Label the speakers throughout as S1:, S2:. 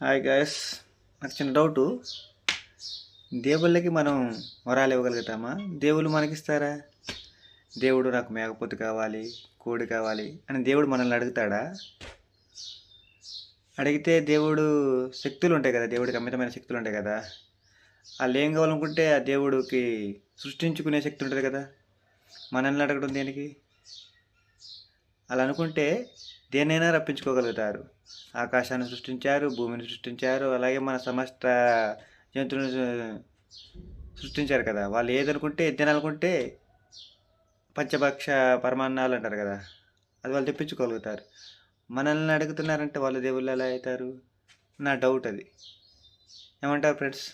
S1: Hi guys, నాకు చిన్న doubt. దేవుళ్ళకి మనం వరాలు ఇవ్వగలుగుతామా? దేవుళ్ళు మనకిస్తారా? దేవుడు నాకు మేకపోతు కావాలి, కోడి కావాలి అని దేవుడు మనల్ని అడుగుతాడా? అడిగితే దేవుడు శక్తులు ఉంటాయి కదా, దేవుడికి అమితమైన శక్తులు ఉంటాయి కదా. వాళ్ళు ఏం కావాలనుకుంటే ఆ దేవుడికి సృష్టించుకునే శక్తి ఉంటుంది కదా. మనల్ని అడగడం దేనికి? అలా అనుకుంటే దేన్నైనా రప్పించుకోగలుగుతారు. ఆకాశాన్ని సృష్టించారు, భూమిని సృష్టించారు, అలాగే మన సమస్త జంతువులను సృష్టించారు కదా. వాళ్ళు ఏదనుకుంటే తినాలనుకుంటే పంచభక్ష పరమాన్నాలు అంటారు కదా, అది వాళ్ళు తెప్పించుకోగలుగుతారు. మనల్ని అడుగుతున్నారంటే వాళ్ళు దేవుళ్ళు ఎలా అవుతారు? నా డౌట్ అది. ఏమంటారు ఫ్రెండ్స్?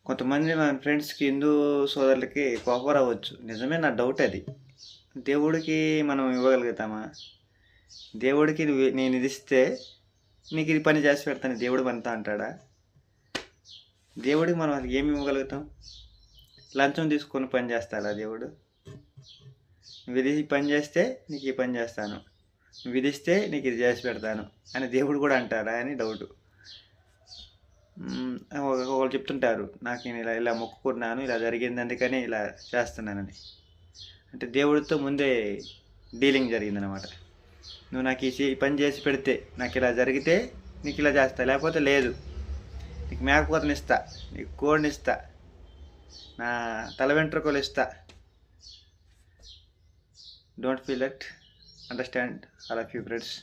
S1: కొంతమంది మన ఫ్రెండ్స్కి, హిందూ సోదరులకి కోపం రావచ్చు, నిజమే, నా డౌట్ అది. దేవుడికి మనం ఇవ్వగలుగుతామా? దేవుడికి నేను ఇది ఇస్తే నీకు ఇది పని చేసి పెడతాను దేవుడు మనతో అంటాడా? దేవుడికి మనం ఏమి ఇవ్వగలుగుతాం? లంచం తీసుకొని పని చేస్తాడా దేవుడు? నువ్వు ఇది పని చేస్తే నీకు ఈ పని చేస్తాను, నువ్వు ఇది ఇస్తే నీకు ఇది చేసి పెడతాను అని దేవుడు కూడా అంటారా అని డౌట్. ఒకళ్ళు చెప్తుంటారు, నాకు నేను ఇలా ఇలా మొక్కుకున్నాను, ఇలా జరిగింది, అందుకని ఇలా చేస్తున్నానని. అంటే దేవుడితో ముందే డీలింగ్ జరిగిందనమాట. నువ్వు నాకు ఈ పని చేసి పెడితే నాకు ఇలా జరిగితే నీకు ఇలా చేస్తా, లేకపోతే లేదు. నీకు మేకపోతను ఇస్తా, నీకు కోడిని ఇస్తా, నా తల వెంట్రుకలు ఇస్తా. Don't feel that. Understand all of you friends.